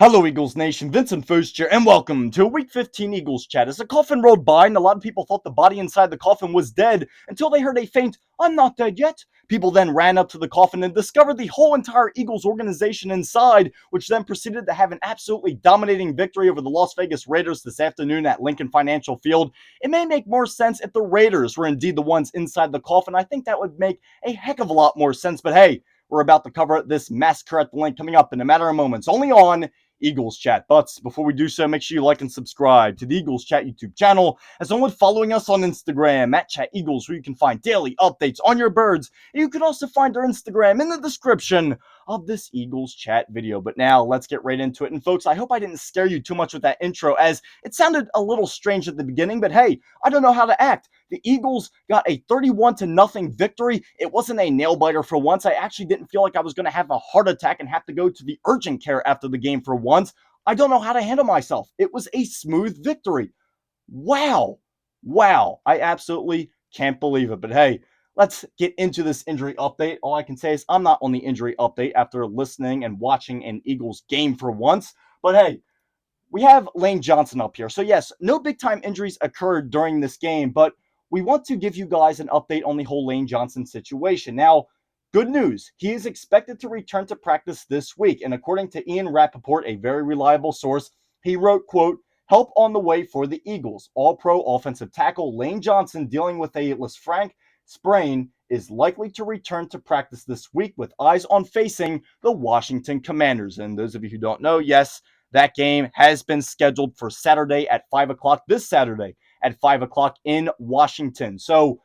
Hello, Eagles Nation. Vincent Foast here, and welcome to a Week 15 Eagles chat. As a coffin rolled by, and a lot of people thought the body inside the coffin was dead until they heard a faint, "I'm not dead yet." People then ran up to the coffin and discovered the whole entire Eagles organization inside, which then proceeded to have an absolutely dominating victory over the Las Vegas Raiders this afternoon at Lincoln Financial Field. It may make more sense if the Raiders were indeed the ones inside the coffin. I think that would make a heck of a lot more sense, but hey, we're about to cover this massacre at the link coming up in a matter of moments, only on Eagles Chat. But before we do so, make sure you like and subscribe to the Eagles Chat YouTube channel, as well as following us on Instagram at Chat Eagles, where you can find daily updates on your birds. And you can also find our Instagram in the description of this Eagles Chat video. But now let's get right into it. And folks, I hope I didn't scare you too much with that intro, as it sounded a little strange at the beginning, but hey, I don't know how to act. The Eagles got a 31-0 victory. It wasn't a nail biter for once. I actually didn't feel like I was going to have a heart attack and have to go to the urgent care after the game for once. I don't know how to handle myself. It was a smooth victory. Wow. Wow. I absolutely can't believe it. But hey, let's get into this injury update. All I can say is I'm not on the injury update after listening and watching an Eagles game for once. But hey, we have Lane Johnson up here. So yes, no big time injuries occurred during this game, but we want to give you guys an update on the whole Lane Johnson situation. Now, good news, he is expected to return to practice this week. And according to Ian Rappaport, a very reliable source, he wrote, quote, "Help on the way for the Eagles. All-pro offensive tackle Lane Johnson, dealing with a Lisfranc sprain, is likely to return to practice this week with eyes on facing the Washington Commanders." And those of you who don't know, yes, that game has been scheduled for Saturday at 5 o'clock, this Saturday at 5 o'clock in Washington. So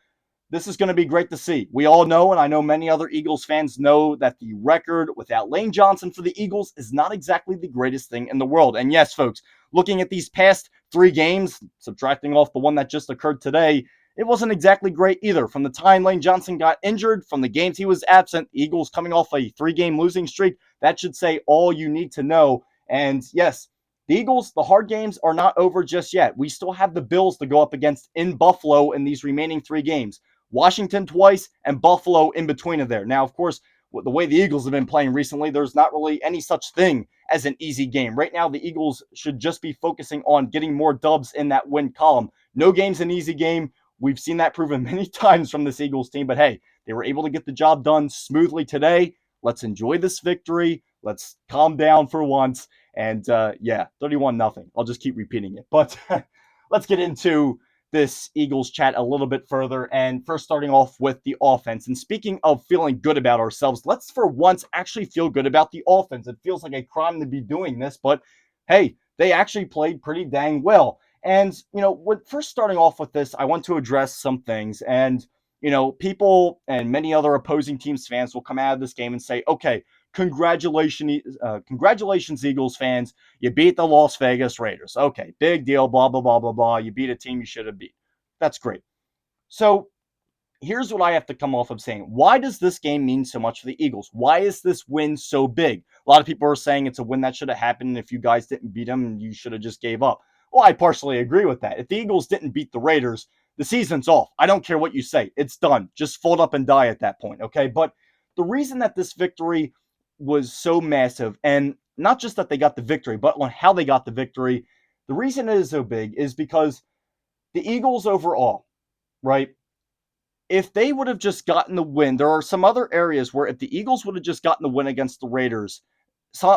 this is going to be great to see. We all know, and I know many other Eagles fans know, that the record without Lane Johnson for the Eagles is not exactly the greatest thing in the world. And yes, folks, looking at these past 3 games, subtracting off the one that just occurred today, it wasn't exactly great either. From the time Lane Johnson got injured, from the games he was absent, Eagles coming off a 3-game losing streak, that should say all you need to know. And yes, the Eagles, the hard games are not over just yet. We still have the Bills to go up against in Buffalo in these remaining 3 games. Washington twice and Buffalo in between of there. Now, of course, with the way the Eagles have been playing recently, there's not really any such thing as an easy game. Right now, the Eagles should just be focusing on getting more dubs in that win column. No game's an easy game. We've seen that proven many times from this Eagles team, but hey, they were able to get the job done smoothly today. Let's enjoy this victory. Let's calm down for once. And yeah, 31-0. I'll just keep repeating it. But let's get into this Eagles chat a little bit further. And first, starting off with the offense. And speaking of feeling good about ourselves, let's for once actually feel good about the offense. It feels like a crime to be doing this, but hey, they actually played pretty dang well. And, first starting off with this, I want to address some things. And, people and many other opposing teams' fans will come out of this game and say, okay, congratulations, Eagles fans. You beat the Las Vegas Raiders. Okay, big deal, blah, blah, blah, blah, blah. You beat a team you should have beat. That's great. So here's what I have to come off of saying. Why does this game mean so much for the Eagles? Why is this win so big? A lot of people are saying it's a win that should have happened. If you guys didn't beat them, you should have just gave up. Well, I partially agree with that. If the Eagles didn't beat the Raiders, the season's off. I don't care what you say. It's done. Just fold up and die at that point, okay? But the reason that this victory was so massive, and not just that they got the victory, but on how they got the victory, the reason it is so big is because the Eagles overall, right? If they would have just gotten the win, there are some other areas where if the Eagles would have just gotten the win against the Raiders,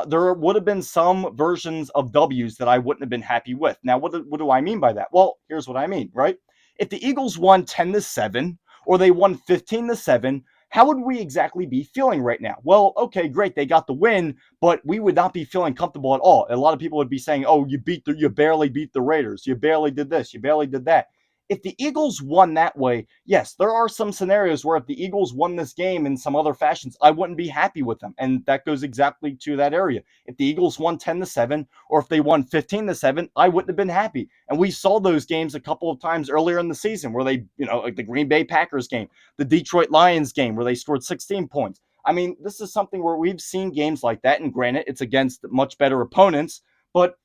there would have been some versions of W's that I wouldn't have been happy with. Now, what do I mean by that? Well, here's what I mean, right? If the Eagles won 10-7 or they won 15-7, how would we exactly be feeling right now? Well, okay, great, they got the win, but we would not be feeling comfortable at all. A lot of people would be saying, "Oh, you barely beat the Raiders. You barely did this. You barely did that." If the Eagles won that way, yes, there are some scenarios where if the Eagles won this game in some other fashions, I wouldn't be happy with them. And that goes exactly to that area. If the Eagles won 10-7 or if they won 15-7, I wouldn't have been happy. And we saw those games a couple of times earlier in the season where they, like the Green Bay Packers game, the Detroit Lions game where they scored 16 points. I mean, this is something where we've seen games like that. And granted, it's against much better opponents, but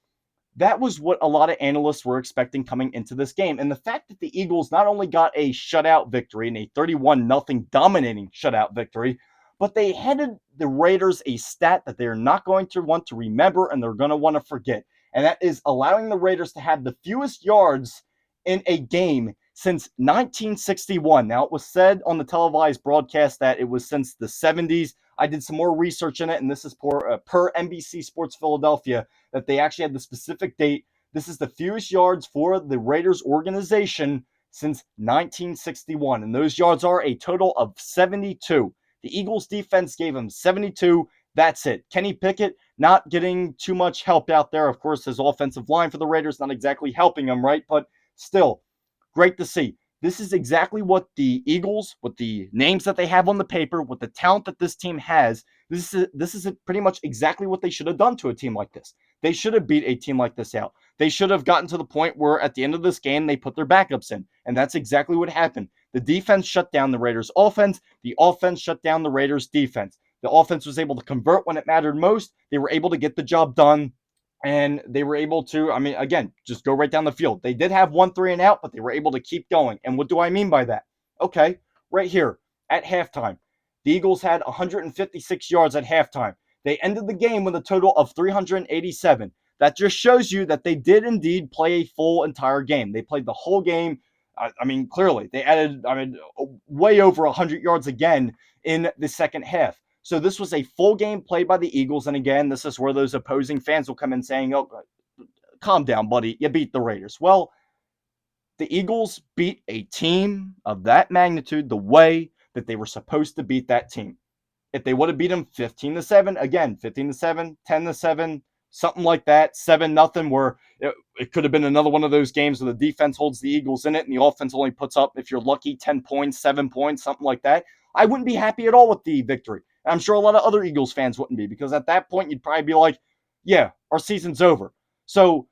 that was what a lot of analysts were expecting coming into this game. And the fact that the Eagles not only got a shutout victory and a 31-0 dominating shutout victory, but they handed the Raiders a stat that they're not going to want to remember and they're going to want to forget. And that is allowing the Raiders to have the fewest yards in a game since 1961. Now, it was said on the televised broadcast that it was since the 70s. I did some more research in it, and this is per NBC Sports Philadelphia, that they actually had the specific date. This is the fewest yards for the Raiders organization since 1961, and those yards are a total of 72. The Eagles defense gave them 72. That's it. Kenny Pickett not getting too much help out there. Of course, his offensive line for the Raiders not exactly helping him, right? But still, great to see. This is exactly what the Eagles, with the names that they have on the paper, with the talent that this team has, this is pretty much exactly what they should have done to a team like this. They should have beat a team like this out. They should have gotten to the point where at the end of this game, they put their backups in. And that's exactly what happened. The defense shut down the Raiders' offense. The offense shut down the Raiders' defense. The offense was able to convert when it mattered most. They were able to get the job done. And they were able to, I mean, again, just go right down the field. They did have 1 3 and out, but they were able to keep going. And what do I mean by that? Okay, right here at halftime, the Eagles had 156 yards at halftime. They ended the game with a total of 387. That just shows you that they did indeed play a full entire game. They played the whole game. I mean, clearly, they added, way over 100 yards again in the second half. So this was a full game played by the Eagles. And again, this is where those opposing fans will come in saying, oh, calm down, buddy. You beat the Raiders. Well, the Eagles beat a team of that magnitude the way that they were supposed to beat that team. If they would have beat them 15-7, again, 15-7, 10-7, something like that, 7-0, where it could have been another one of those games where the defense holds the Eagles in it and the offense only puts up, if you're lucky, 10 points, 7 points, something like that. I wouldn't be happy at all with the victory. And I'm sure a lot of other Eagles fans wouldn't be, because at that point, you'd probably be like, yeah, our season's over. So,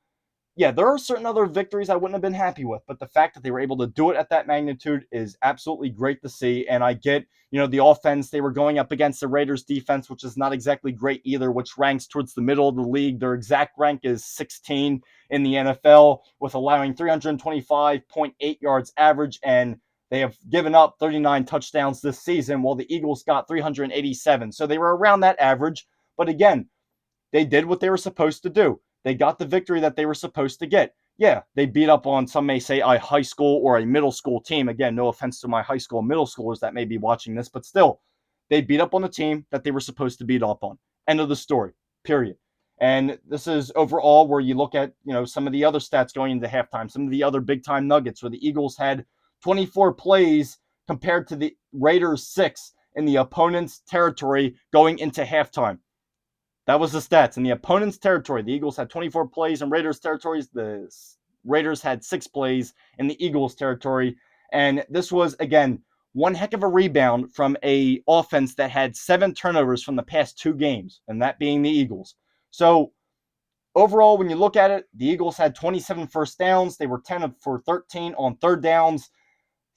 yeah, there are certain other victories I wouldn't have been happy with, but the fact that they were able to do it at that magnitude is absolutely great to see. And I get, the offense, they were going up against the Raiders defense, which is not exactly great either, which ranks towards the middle of the league. Their exact rank is 16 in the NFL, with allowing 325.8 yards average, and they have given up 39 touchdowns this season, while the Eagles got 387. So they were around that average. But again, they did what they were supposed to do. They got the victory that they were supposed to get. Yeah, they beat up on, some may say, a high school or a middle school team. Again, no offense to my high school and middle schoolers that may be watching this, but still, they beat up on the team that they were supposed to beat up on. End of the story, period. And this is overall where you look at, some of the other stats going into halftime, some of the other big-time nuggets where the Eagles had 24 plays compared to the Raiders' 6 in the opponent's territory going into halftime. That was the stats. In the opponent's territory, the Eagles had 24 plays in Raiders' territories. The Raiders had 6 plays in the Eagles' territory. And this was, again, one heck of a rebound from a offense that had 7 turnovers from the past 2 games, and that being the Eagles. So overall, when you look at it, the Eagles had 27 first downs. They were 10 for 13 on third downs.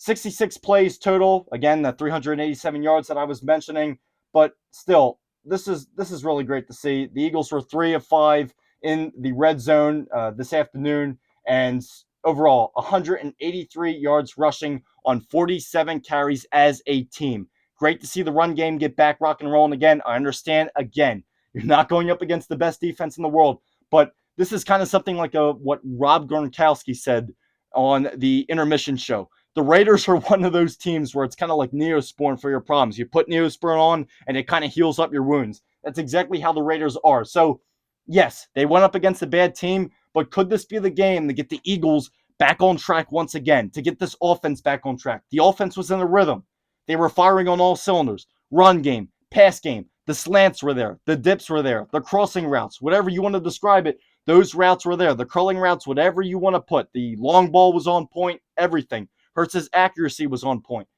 66 plays total. Again, the 387 yards that I was mentioning. But still, this is really great to see. The Eagles were 3 of 5 in the red zone this afternoon, and overall 183 yards rushing on 47 carries as a team. Great to see the run game get back rock and rolling again. I understand, again, you're not going up against the best defense in the world, but this is kind of something like what Rob Gronkowski said on the intermission show. The Raiders are one of those teams where it's kind of like Neosporin for your problems. You put Neosporin on and it kind of heals up your wounds. That's exactly how the Raiders are. So, yes, they went up against a bad team, but could this be the game to get the Eagles back on track once again, to get this offense back on track? The offense was in a rhythm. They were firing on all cylinders. Run game, pass game, the slants were there, the dips were there, the crossing routes, whatever you want to describe it, those routes were there. The curling routes, whatever you want to put. The long ball was on point, everything. Hurts' accuracy was on point.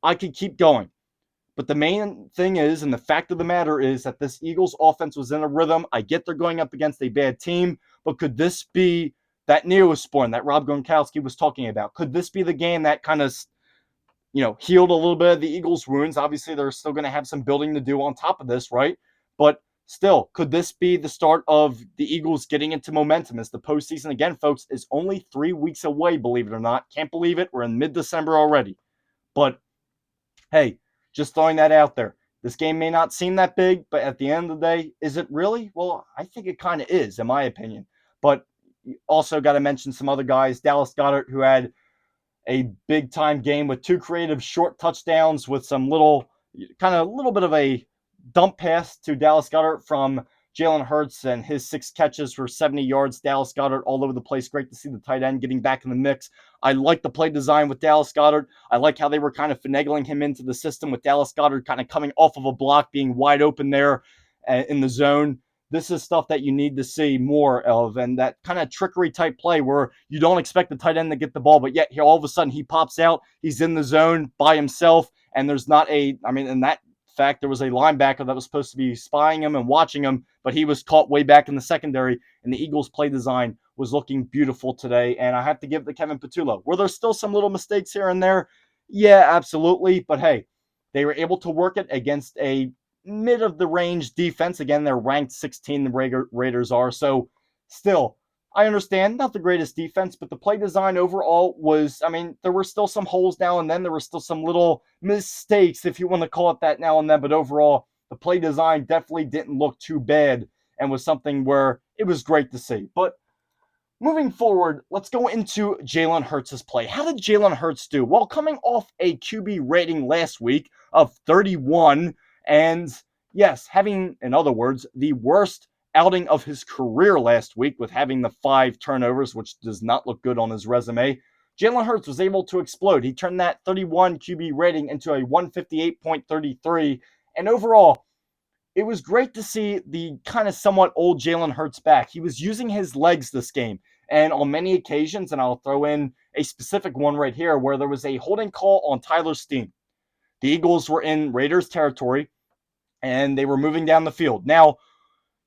I could keep going. But the main thing is, and the fact of the matter is, that this Eagles offense was in a rhythm. I get they're going up against a bad team, but could this be that Neosporin that Rob Gronkowski was talking about? Could this be the game that kind of, healed a little bit of the Eagles' wounds? Obviously, they're still going to have some building to do on top of this, right? But still, could this be the start of the Eagles getting into momentum, as the postseason, again, folks, is only 3 weeks away, believe it or not. Can't believe it. We're in mid-December already. But, hey, just throwing that out there. This game may not seem that big, but at the end of the day, is it really? Well, I think it kind of is, in my opinion. But also got to mention some other guys. Dallas Goedert, who had a big time game with 2 creative short touchdowns with some little bit of a dump pass to Dallas Goedert from Jalen Hurts, and his 6 catches for 70 yards. Dallas Goedert all over the place. Great to see the tight end getting back in the mix. I like the play design with Dallas Goedert. I like how they were kind of finagling him into the system with Dallas Goedert kind of coming off of a block, being wide open there in the zone. This is stuff that you need to see more of, and that kind of trickery type play where you don't expect the tight end to get the ball, but yet all of a sudden he pops out, he's in the zone by himself, and there's not in that fact, there was a linebacker that was supposed to be spying him and watching him, but he was caught way back in the secondary, and the Eagles' play design was looking beautiful today, and I have to give it to Kevin Patullo. Were there still some little mistakes here and there? Yeah, absolutely, but hey, they were able to work it against a mid of the range defense. Again, they're ranked 16, the Raiders are, so still, I understand, not the greatest defense, but the play design overall was, there were still some holes now and then. There were still some little mistakes, if you want to call it that now and then, but overall, the play design definitely didn't look too bad and was something where it was great to see. But moving forward, let's go into Jalen Hurts' play. How did Jalen Hurts do? Well, coming off a QB rating last week of 31, and yes, having, in other words, the worst outing of his career last week with having the 5 turnovers, which does not look good on his resume, Jalen Hurts was able to explode. He turned that 31 QB rating into a 158.33, and overall, it was great to see the kind of somewhat old Jalen Hurts back. He was using his legs this game, and on many occasions, and I'll throw in a specific one right here, where there was a holding call on Tyler Steen. The Eagles were in Raiders territory, and they were moving down the field. Now,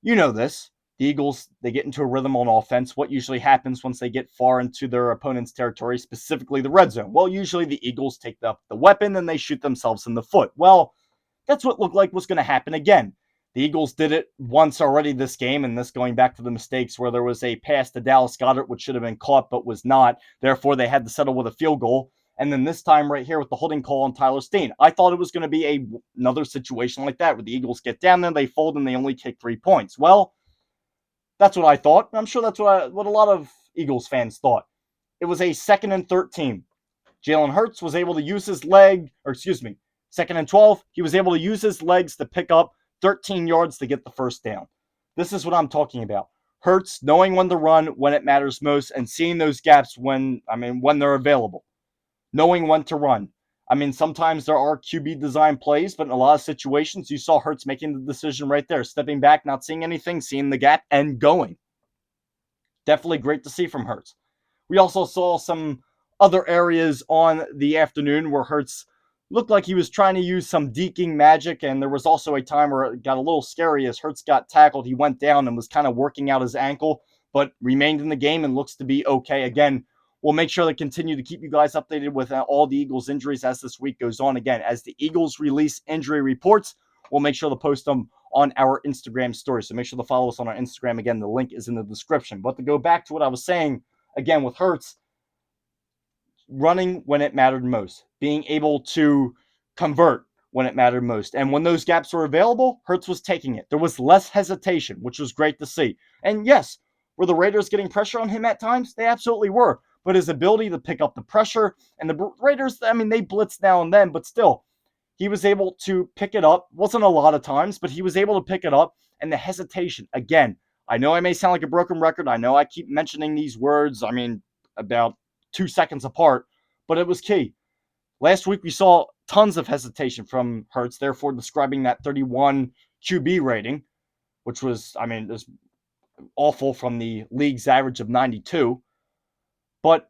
you know this. The Eagles, they get into a rhythm on offense. What usually happens once they get far into their opponent's territory, specifically the red zone? Well, usually the Eagles take up the weapon and they shoot themselves in the foot. Well, that's what looked like was going to happen again. The Eagles did it once already this game, and this going back to the mistakes where there was a pass to Dallas Goedert, which should have been caught but was not. Therefore, they had to settle with a field goal. And then this time right here with the holding call on Tyler Steen. I thought it was going to be another situation like that where the Eagles get down there, they fold, and they only kick 3 points. Well, that's what I thought. I'm sure that's what a lot of Eagles fans thought. It was a 2nd and 13. Jalen Hurts was able to use his leg, 2nd and 12. He was able to use his legs to pick up 13 yards to get the first down. This is what I'm talking about. Hurts knowing when to run when it matters most and seeing those gaps when they're available. Knowing when to run. Sometimes there are QB design plays, but in a lot of situations, you saw Hurts making the decision right there, stepping back, not seeing anything, seeing the gap, and going. Definitely great to see from Hurts. We also saw some other areas on the afternoon where Hurts looked like he was trying to use some deking magic, and there was also a time where it got a little scary as Hurts got tackled. He went down and was kind of working out his ankle, but remained in the game and looks to be okay. Again, we'll make sure to continue to keep you guys updated with all the Eagles injuries as this week goes on. Again, as the Eagles release injury reports, we'll make sure to post them on our Instagram story. So make sure to follow us on our Instagram. Again, the link is in the description. But to go back to what I was saying, again, with Hurts, running when it mattered most, being able to convert when it mattered most. And when those gaps were available, Hurts was taking it. There was less hesitation, which was great to see. And yes, were the Raiders getting pressure on him at times? They absolutely were. But his ability to pick up the pressure, and the Raiders, they blitzed now and then, but still, he was able to pick it up. Wasn't a lot of times, but he was able to pick it up. And the hesitation, again, I know I may sound like a broken record. I know I keep mentioning these words, about 2 seconds apart, but it was key. Last week, we saw tons of hesitation from Hurts, therefore describing that 31 QB rating, which was, it was awful from the league's average of 92. But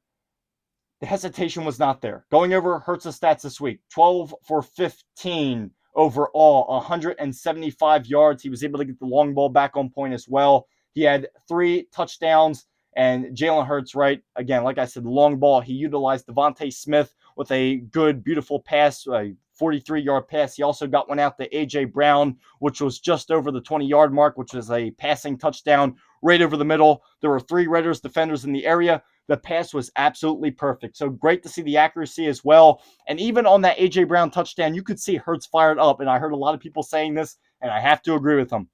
the hesitation was not there. Going over Hurts' stats this week, 12 for 15 overall, 175 yards. He was able to get the long ball back on point as well. He had 3 touchdowns. And Jalen Hurts, right, again, like I said, the long ball, he utilized Devontae Smith with a good, beautiful pass, a 43-yard pass. He also got one out to A.J. Brown, which was just over the 20-yard mark, which was a passing touchdown right over the middle. There were 3 Raiders defenders in the area. The pass was absolutely perfect. So great to see the accuracy as well. And even on that A.J. Brown touchdown, you could see Hurts fired up. And I heard a lot of people saying this, and I have to agree with them.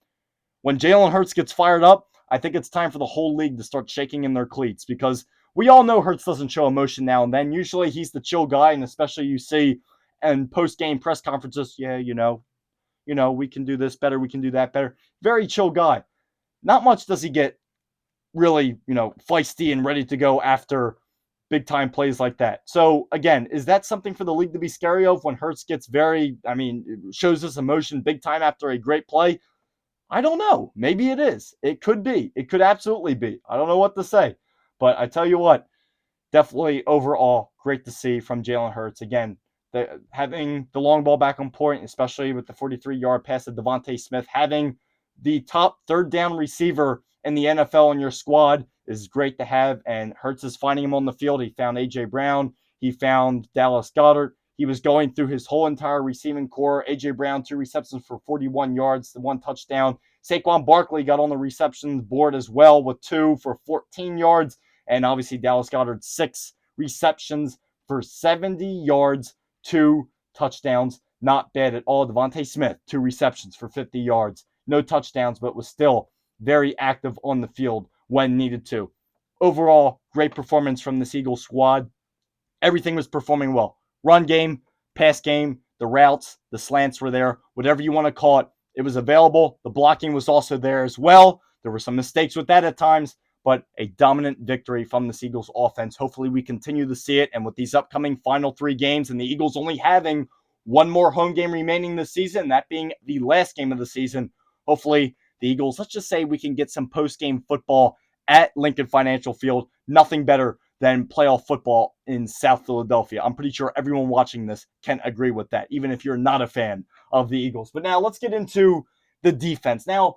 When Jalen Hurts gets fired up, I think it's time for the whole league to start shaking in their cleats, because we all know Hurts doesn't show emotion now and then. Usually he's the chill guy, and especially you see in post-game press conferences, yeah, we can do this better, we can do that better. Very chill guy. Not much does he get really, feisty and ready to go after big time plays like that. So again, is that something for the league to be scary of when Hurts gets shows his emotion big time after a great play? I don't know. Maybe it is. It could be. It could absolutely be. I don't know what to say. But I tell you what, definitely overall great to see from Jalen Hurts. Again, having the long ball back on point, especially with the 43-yard pass to Devontae Smith, having the top third down receiver in the NFL in your squad is great to have. And Hurts is finding him on the field. He found A.J. Brown. He found Dallas Goedert. He was going through his whole entire receiving core. A.J. Brown, 2 receptions for 41 yards, the 1 touchdown. Saquon Barkley got on the receptions board as well with 2 for 14 yards. And obviously Dallas Goedert, 6 receptions for 70 yards, 2 touchdowns. Not bad at all. Devontae Smith, 2 receptions for 50 yards. No touchdowns, but was still very active on the field when needed to. Overall, great performance from this Eagles squad. Everything was performing well. Run game, pass game, the routes, the slants were there. Whatever you want to call it, it was available. The blocking was also there as well. There were some mistakes with that at times, but a dominant victory from the Eagles offense. Hopefully we continue to see it. And with these upcoming final 3 games and the Eagles only having one more home game remaining this season, that being the last game of the season, hopefully the Eagles, let's just say we can get some post-game football at Lincoln Financial Field. Nothing better than playoff football in South Philadelphia. I'm pretty sure everyone watching this can agree with that, even if you're not a fan of the Eagles. But now let's get into the defense. Now,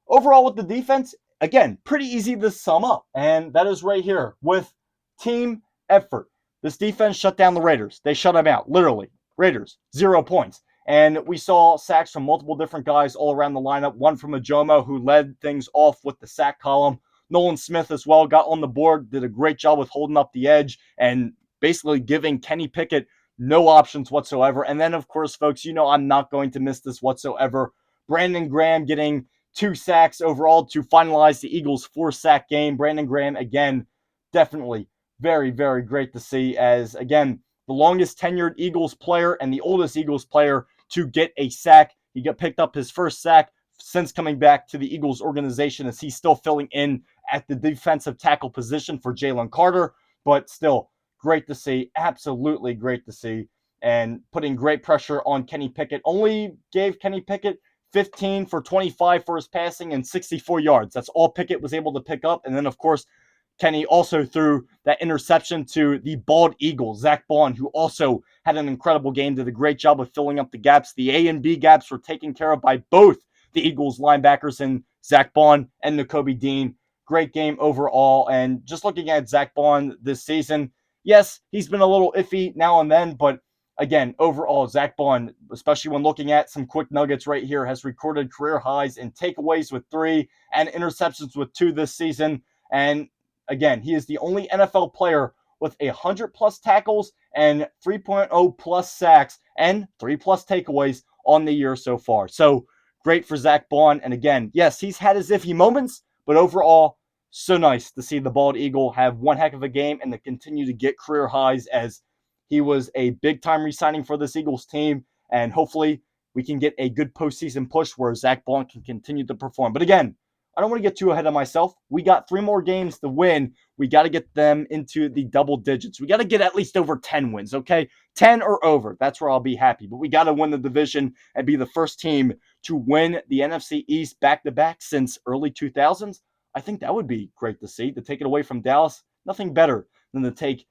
overall with the defense, again, pretty easy to sum up, and that is right here with team effort. This defense shut down the Raiders. They shut them out, literally. Raiders, 0 points. And we saw sacks from multiple different guys all around the lineup. One from Ajomo, who led things off with the sack column. Nolan Smith as well got on the board, did a great job with holding up the edge and basically giving Kenny Pickett no options whatsoever. And then, of course, folks, I'm not going to miss this whatsoever. Brandon Graham getting 2 sacks overall to finalize the Eagles' 4-sack game. Brandon Graham, again, definitely very, very great to see as, again, the longest tenured Eagles player and the oldest Eagles player to get a sack. He got picked up his first sack since coming back to the Eagles organization, as he's still filling in at the defensive tackle position for Jalen Carter, but still great to see, absolutely great to see, and putting great pressure on Kenny Pickett. Only gave Kenny Pickett 15 for 25 for his passing and 64 yards. That's all Pickett was able to pick up. And then, of course, Kenny also threw that interception to the bald eagle, Zack Baun, who also had an incredible game, did a great job of filling up the gaps. The A and B gaps were taken care of by both the Eagles linebackers and Zack Baun and Nakobe Dean. Great game overall. And just looking at Zack Baun this season, yes, he's been a little iffy now and then, but again, overall, Zack Baun, especially when looking at some quick nuggets right here, has recorded career highs in takeaways with 3 and interceptions with 2 this season. And again, he is the only NFL player with 100-plus tackles and 3.0-plus sacks and 3-plus takeaways on the year so far. So great for Zack Baun. And again, yes, he's had his iffy moments, but overall, so nice to see the bald eagle have one heck of a game and to continue to get career highs, as he was a big-time re-signing for this Eagles team. And hopefully we can get a good postseason push where Zack Baun can continue to perform. But again, I don't want to get too ahead of myself. We got 3 more games to win. We got to get them into the double digits. We got to get at least over 10 wins, okay? 10 or over. That's where I'll be happy. But we got to win the division and be the first team to win the NFC East back-to-back since early 2000s. I think that would be great to see. To take it away from Dallas, nothing better than to take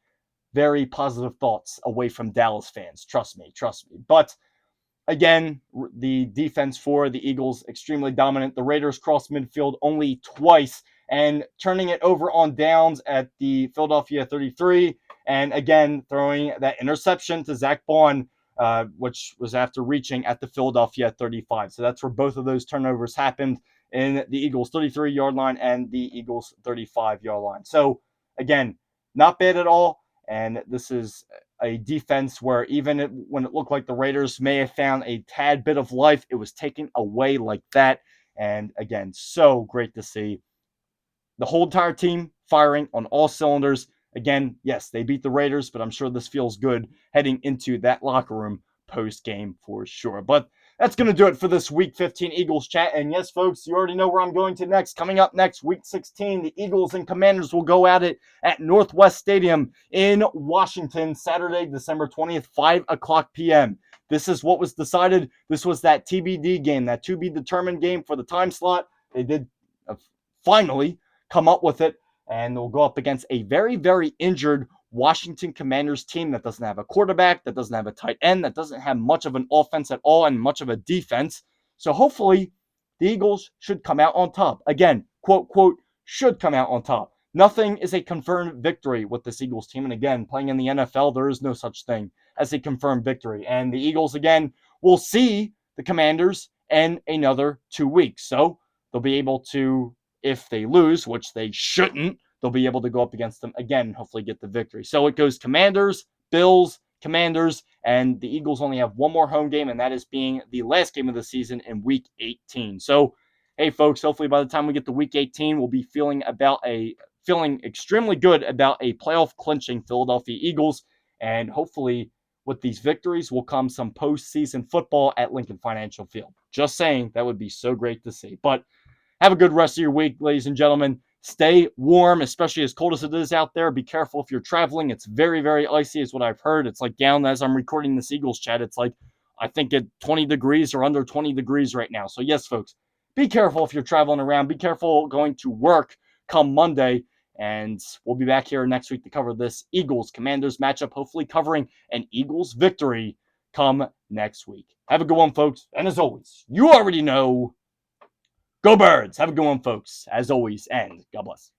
very positive thoughts away from Dallas fans. Trust me. But again, the defense for the Eagles, extremely dominant. The Raiders crossed midfield only twice and turning it over on downs at the Philadelphia 33. And again, throwing that interception to Zack Baun, which was after reaching at the Philadelphia 35. So that's where both of those turnovers happened, in the Eagles 33-yard line and the Eagles 35-yard line. So again, not bad at all. And this is a defense where when it looked like the Raiders may have found a tad bit of life, it was taken away like that. And again, so great to see the whole entire team firing on all cylinders. Again, yes, they beat the Raiders, but I'm sure this feels good heading into that locker room post game for sure. But that's going to do it for this Week 15 Eagles chat. And yes, folks, you already know where I'm going to next. Coming up next, Week 16, the Eagles and Commanders will go at it at Northwest Stadium in Washington, Saturday, December 20th, 5 o'clock p.m. This is what was decided. This was that TBD game, that to be determined game for the time slot. They did finally come up with it, and they'll go up against a very, very injured Washington Commanders team that doesn't have a quarterback, that doesn't have a tight end, that doesn't have much of an offense at all, and much of a defense. So hopefully, the Eagles should come out on top. Again, quote, quote, should come out on top. Nothing is a confirmed victory with this Eagles team. And again, playing in the NFL, there is no such thing as a confirmed victory. And the Eagles, again, will see the Commanders in another 2 weeks. So they'll be able to, if they lose, which they shouldn't, they'll be able to go up against them again and hopefully get the victory. So it goes Commanders, Bills, Commanders, and the Eagles only have one more home game, and that is being the last game of the season in Week 18. So, hey, folks, hopefully by the time we get to Week 18, we'll be feeling extremely good about a playoff clinching Philadelphia Eagles, and hopefully with these victories will come some postseason football at Lincoln Financial Field. Just saying, that would be so great to see. But have a good rest of your week, ladies and gentlemen. Stay warm, especially as cold as it is out there. Be careful if you're traveling. It's very, very icy is what I've heard. It's like down as I'm recording this Eagles chat. It's like, I think at 20 degrees or under 20 degrees right now. So yes, folks, be careful if you're traveling around. Be careful going to work come Monday. And we'll be back here next week to cover this Eagles-Commanders matchup, hopefully covering an Eagles victory come next week. Have a good one, folks. And as always, you already know, go Birds. Have a good one, folks. As always, and God bless.